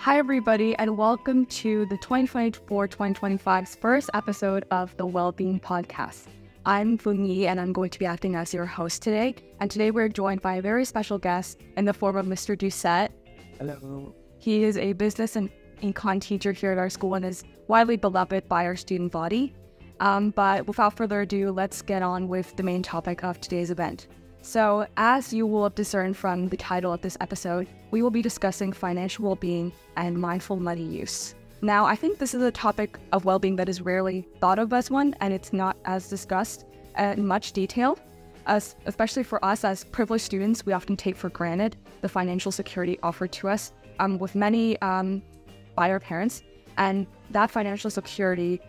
Hi, everybody, and welcome to the 2024-2025's first episode of the Wellbeing Podcast. I'm Fung Yi, and I'm going to be acting as your host today. And today we're joined by a very special guest in the form of Mr. Doucette. Hello. He is a business and econ teacher here at our school and is widely beloved by our student body. But without further ado, let's get on with the main topic of today's event. So, as you will have discerned from the title of this episode, we will be discussing financial well-being and mindful money use. Now, I think this is a topic of well-being that is rarely thought of as one, and it's not as discussed in much detail. Especially for us as privileged students, we often take for granted the financial security offered to us with many by our parents, and that financial security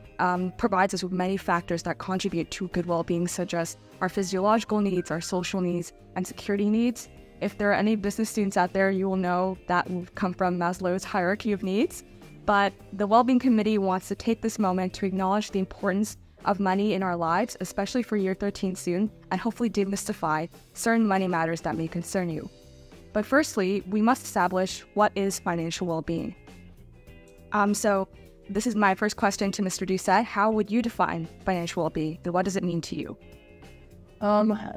provides us with many factors that contribute to good well-being, such as our physiological needs, our social needs, and security needs. If there are any business students out there, you will know that will come from Maslow's hierarchy of needs. But the Wellbeing Committee wants to take this moment to acknowledge the importance of money in our lives, especially for year 13 soon, and hopefully demystify certain money matters that may concern you. But firstly, we must establish what is financial well-being. So this is my first question to Mr. Doucette. How would you define financial well-being? What does it mean to you?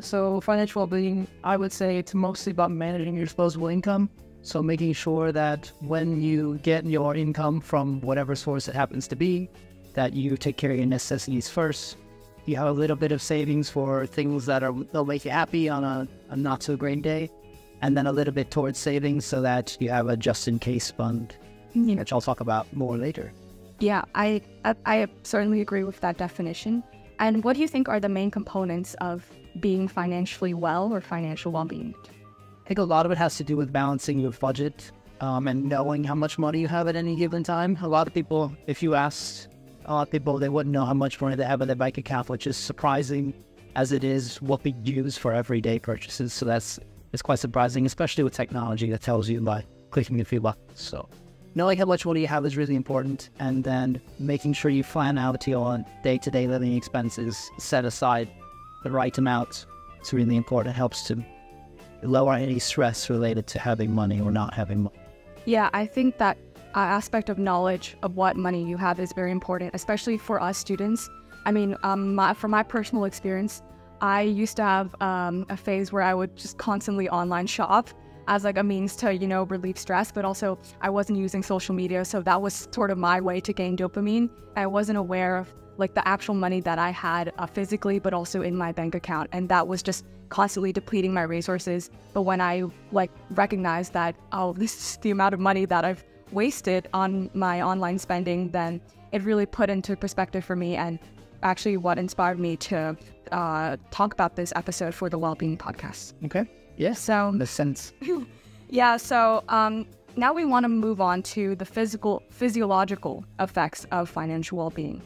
So financial well-being, I would say it's mostly about managing your disposable income. So making sure that when you get your income from whatever source it happens to be, that you take care of your necessities first. You have a little bit of savings for things they'll make you happy on a not so great day, and then a little bit towards savings so that you have a just-in-case fund, which I'll talk about more later. Yeah, I certainly agree with that definition. And what do you think are the main components of being financially well or financial well-being? I think a lot of it has to do with balancing your budget and knowing how much money you have at any given time. A lot of people, if you asked a lot of people, they wouldn't know how much money they have in their bank account, which is surprising as it is what we use for everyday purchases. So it's quite surprising, especially with technology that tells you by clicking a few buttons. So knowing how much money you have is really important, and then making sure you plan out your day-to-day living expenses, set aside the right amount. It's really important. It helps to lower any stress related to having money or not having money. Yeah, I think that aspect of knowledge of what money you have is very important, especially for us students. I mean, from my personal experience, I used to have a phase where I would just constantly online shop as like a means to, relieve stress, but also I wasn't using social media, so that was sort of my way to gain dopamine. I wasn't aware of like the actual money that I had physically, but also in my bank account, and that was just constantly depleting my resources. But when I recognized that, oh, this is the amount of money that I've wasted on my online spending, then it really put into perspective for me, and actually what inspired me to talk about this episode for the Wellbeing Podcast. Okay. Yeah, so makes sense. Yeah, so now we want to move on to the physiological effects of financial well-being.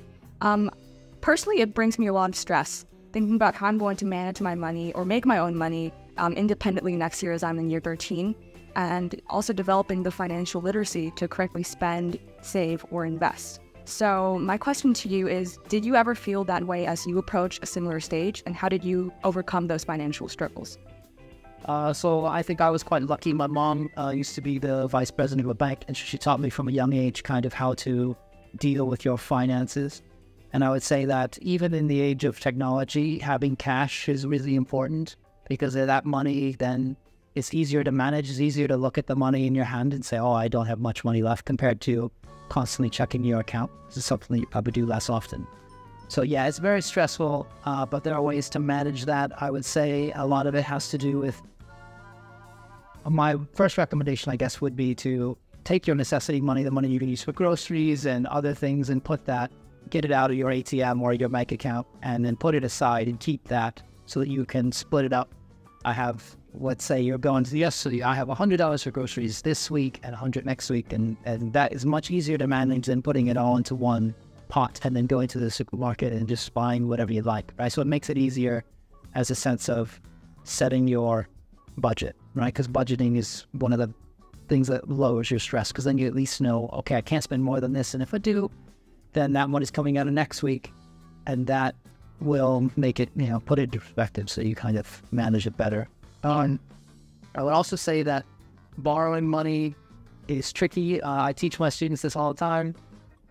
Personally, it brings me a lot of stress thinking about how I'm going to manage my money or make my own money independently next year as I'm in year 13, and also developing the financial literacy to correctly spend, save, or invest. So my question to you is, did you ever feel that way as you approach a similar stage, and how did you overcome those financial struggles? So I think I was quite lucky. My mom used to be the vice president of a bank, and she taught me from a young age kind of how to deal with your finances. And I would say that even in the age of technology, having cash is really important, because of that money, then it's easier to manage. It's easier to look at the money in your hand and say, oh, I don't have much money left, compared to constantly checking your account. This is something that you probably do less often. So yeah, it's very stressful, but there are ways to manage that. I would say a lot of it has to do with, my first recommendation, I guess, would be to take your necessity money, the money you can use for groceries and other things, and get it out of your ATM or your bank account, and then put it aside and keep that so that you can split it up. Let's say you're going to the yesterday, I have $100 for groceries this week and $100 next week, and that is much easier to manage than putting it all into one pot and then going to the supermarket and just buying whatever you like, right? So it makes it easier as a sense of setting your budget, right? Because budgeting is one of the things that lowers your stress, because then you at least know, okay, I can't spend more than this, and if I do, then that money's coming out of next week, and that will make it, put it into perspective, so you kind of manage it better. I would also say that borrowing money is tricky. I teach my students this all the time.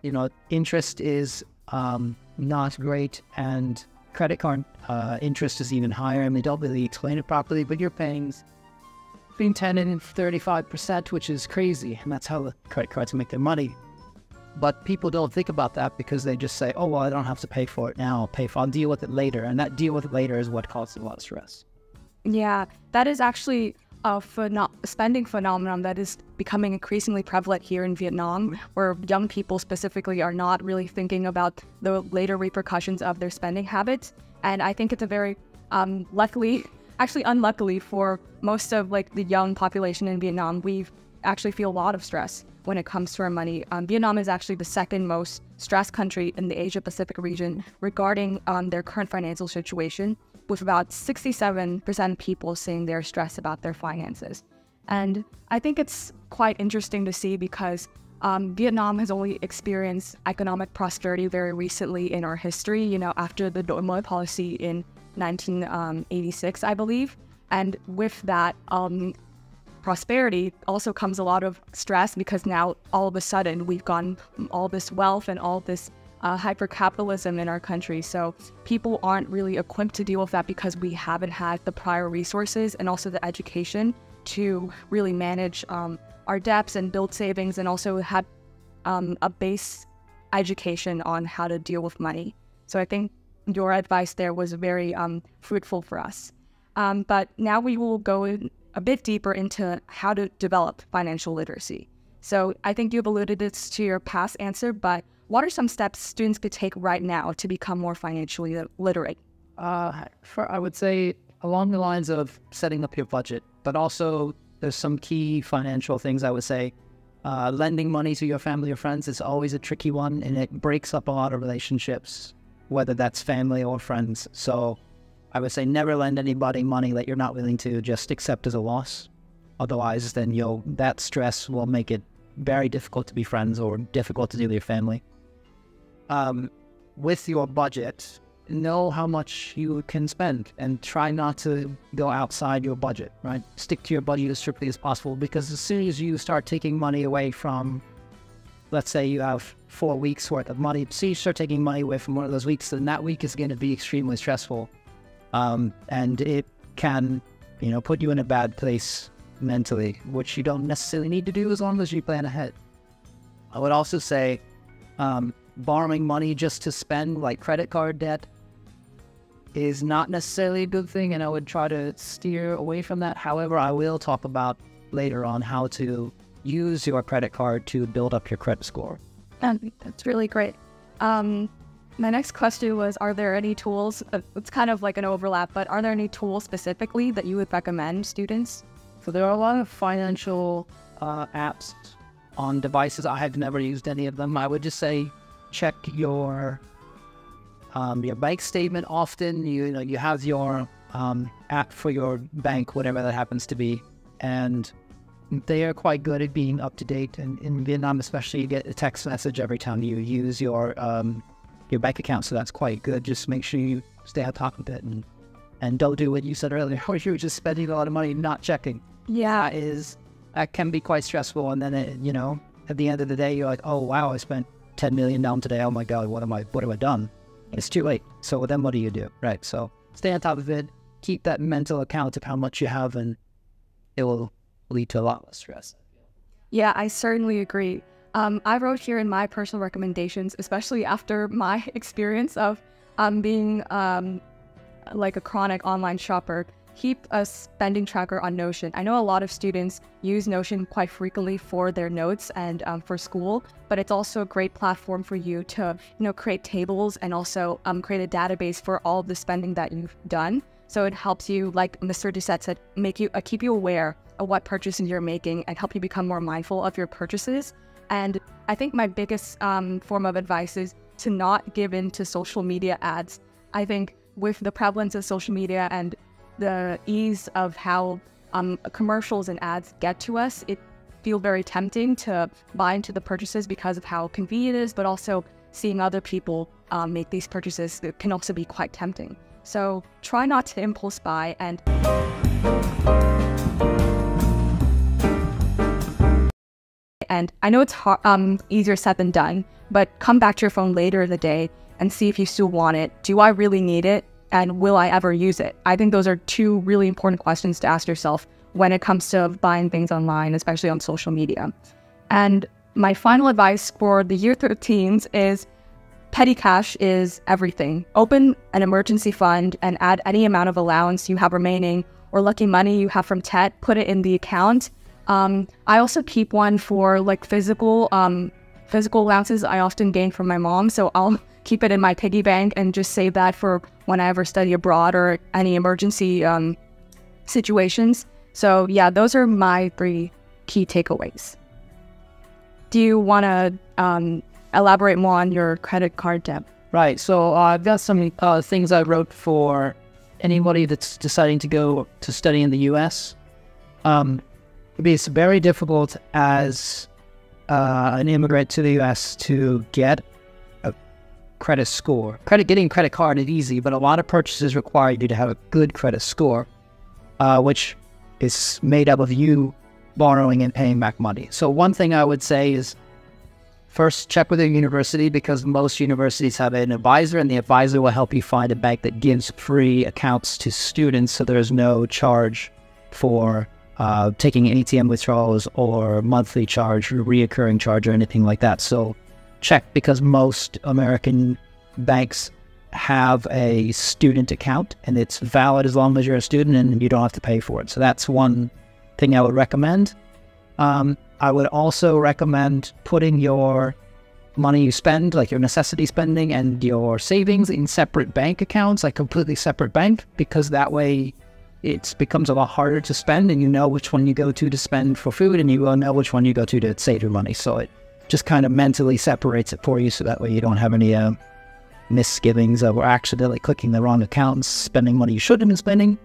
You know, interest is not great, and credit card interest is even higher, and they don't really explain it properly, but you're paying between 10 and 35%, which is crazy, and that's how the credit cards make their money. But people don't think about that because they just say, oh, well, I don't have to pay for it now. I'll deal with it later. And that deal with it later is what causes a lot of stress. Yeah, that is actually a spending phenomenon that is becoming increasingly prevalent here in Vietnam, where young people specifically are not really thinking about the later repercussions of their spending habits. And I think it's a very unluckily for most of the young population in Vietnam, we actually feel a lot of stress when it comes to our money. Vietnam is actually the second most stressed country in the Asia-Pacific region regarding their current financial situation, with about 67% of people saying they're stressed about their finances. And I think it's quite interesting to see because Vietnam has only experienced economic prosperity very recently in our history, you know, after the Đổi Mới policy in 1986, I believe. And with that prosperity also comes a lot of stress, because now all of a sudden we've gotten all this wealth and all this hyper-capitalism in our country. So people aren't really equipped to deal with that because we haven't had the prior resources and also the education to really manage our debts and build savings, and also have a base education on how to deal with money. So I think your advice there was very fruitful for us. But now we will go a bit deeper into how to develop financial literacy. So I think you've alluded this to your past answer, but what are some steps students could take right now to become more financially literate? I would say along the lines of setting up your budget, but also there's some key financial things I would say. Lending money to your family or friends is always a tricky one, and it breaks up a lot of relationships, whether that's family or friends. So I would say never lend anybody money that you're not willing to just accept as a loss. Otherwise, then that stress will make it very difficult to be friends or difficult to deal with your family. With your budget, know how much you can spend and try not to go outside your budget, right? Stick to your budget as strictly as possible, because as soon as you start taking money away from, let's say you have 4 weeks worth of money, so you start taking money away from one of those weeks, then that week is going to be extremely stressful. And it can, put you in a bad place mentally, which you don't necessarily need to do as long as you plan ahead. I would also say, borrowing money just to spend, like credit card debt, is not necessarily a good thing, and I would try to steer away from that. However, I will talk about later on how to use your credit card to build up your credit score. That's really great. My next question was, are there any tools, it's kind of like an overlap, but are there any tools specifically that you would recommend students? So there are a lot of financial apps on devices. I have never used any of them. I would just say check your bank statement often. You have your app for your bank, whatever that happens to be, and they are quite good at being up to date. And in Vietnam especially, you get a text message every time you use your bank account, so that's quite good. Just make sure you stay on top of it and don't do what you said earlier, where you're just spending a lot of money not checking. Yeah, that can be quite stressful. And then at the end of the day, you're like, oh wow, I spent 10 million down today. Oh my God, what have I done? It's too late. So then what do you do, right? So stay on top of it. Keep that mental account of how much you have, and it will lead to a lot less stress. Yeah, I certainly agree. I wrote here in my personal recommendations, especially after my experience of being like a chronic online shopper, keep a spending tracker on Notion. I know a lot of students use Notion quite frequently for their notes and for school, but it's also a great platform for you to create tables and also create a database for all of the spending that you've done. So it helps you, like Mr. Doucette said, keep you aware of what purchases you're making and help you become more mindful of your purchases. And I think my biggest form of advice is to not give in to social media ads. I think with the prevalence of social media and the ease of how commercials and ads get to us, it feels very tempting to buy into the purchases because of how convenient it is, but also seeing other people make these purchases can also be quite tempting. So try not to impulse buy and And I know it's easier said than done, but come back to your phone later in the day and see if you still want it. Do I really need it? And will I ever use it? I think those are two really important questions to ask yourself when it comes to buying things online, especially on social media. And my final advice for the year 13s is petty cash is everything. Open an emergency fund and add any amount of allowance you have remaining or lucky money you have from TET, put it in the account. I also keep one for like physical allowances I often gain from my mom. So I'll keep it in my piggy bank and just save that for when I ever study abroad or any emergency situations. So yeah, those are my 3 key takeaways. Do you want to elaborate more on your credit card debt? Right. So I've got some things I wrote for anybody that's deciding to go to study in the U.S. It's very difficult as an immigrant to the U.S. to get a credit score. Getting a credit card is easy, but a lot of purchases require you to have a good credit score, which is made up of you borrowing and paying back money. So one thing I would say is first check with your university, because most universities have an advisor, and the advisor will help you find a bank that gives free accounts to students, so there's no charge for taking ATM withdrawals or monthly charge or reoccurring charge or anything like that. So check, because most American banks have a student account and it's valid as long as you're a student and you don't have to pay for it. So that's one thing I would recommend. I would also recommend putting your money you spend, like your necessity spending and your savings, in separate bank accounts, like completely separate bank, because that way it becomes a lot harder to spend, and you know which one you go to spend for food, and you will know which one you go to save your money. So it just kind of mentally separates it for you, so that way you don't have any misgivings of accidentally clicking the wrong account and spending money you shouldn't have been spending.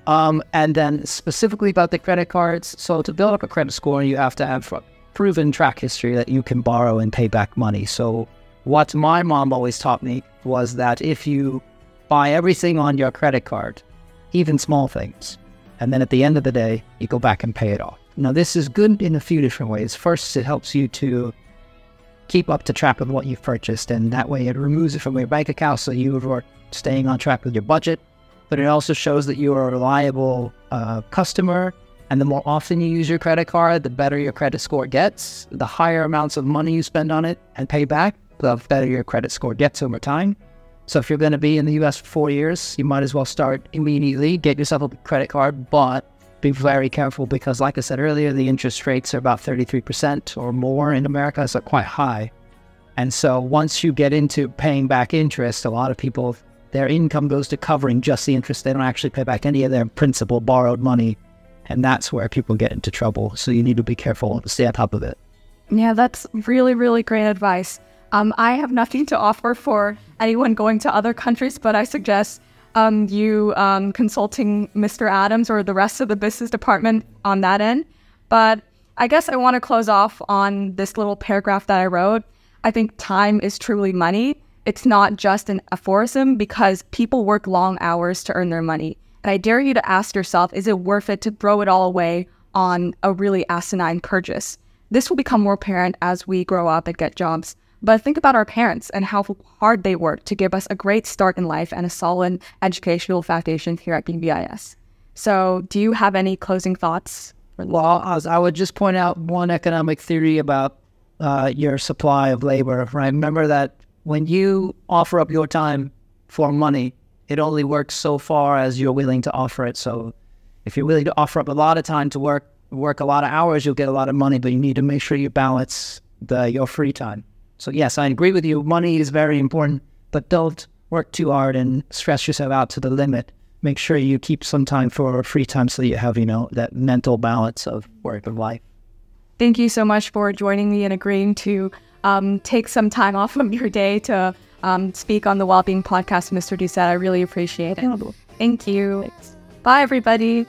And then specifically about the credit cards, so to build up a credit score, you have to have a proven track history that you can borrow and pay back money. So what my mom always taught me was that if you buy everything on your credit card, even small things, and then at the end of the day, you go back and pay it off. Now, this is good in a few different ways. First, it helps you to keep up to track of what you've purchased, and that way it removes it from your bank account, so you are staying on track with your budget. But it also shows that you are a reliable customer, and the more often you use your credit card, the better your credit score gets. The higher amounts of money you spend on it and pay back, the better your credit score gets over time. So if you're going to be in the US for 4 years, you might as well start immediately, get yourself a credit card, but be very careful, because like I said earlier, the interest rates are about 33% or more in America, so quite high. And so once you get into paying back interest, a lot of people, their income goes to covering just the interest. They don't actually pay back any of their principal borrowed money. And that's where people get into trouble. So you need to be careful and stay on top of it. Yeah, that's really, really great advice. I have nothing to offer for anyone going to other countries, but I suggest you consulting Mr. Adams or the rest of the business department on that end. But I guess I want to close off on this little paragraph that I wrote. I think time is truly money. It's not just an aphorism, because people work long hours to earn their money. And I dare you to ask yourself, is it worth it to throw it all away on a really asinine purchase? This will become more apparent as we grow up and get jobs. But think about our parents and how hard they work to give us a great start in life and a solid educational foundation here at BVIS. So do you have any closing thoughts? Well, I would just point out one economic theory about your supply of labor, right? Remember that when you offer up your time for money, it only works so far as you're willing to offer it. So if you're willing to offer up a lot of time to work a lot of hours, you'll get a lot of money, but you need to make sure you balance your free time. So yes, I agree with you. Money is very important, but don't work too hard and stress yourself out to the limit. Make sure you keep some time for free time so you have, that mental balance of work and life. Thank you so much for joining me and agreeing to take some time off from your day to speak on the Wellbeing Podcast, Mr. Doucette. I really appreciate it. Thank you. Bye, everybody.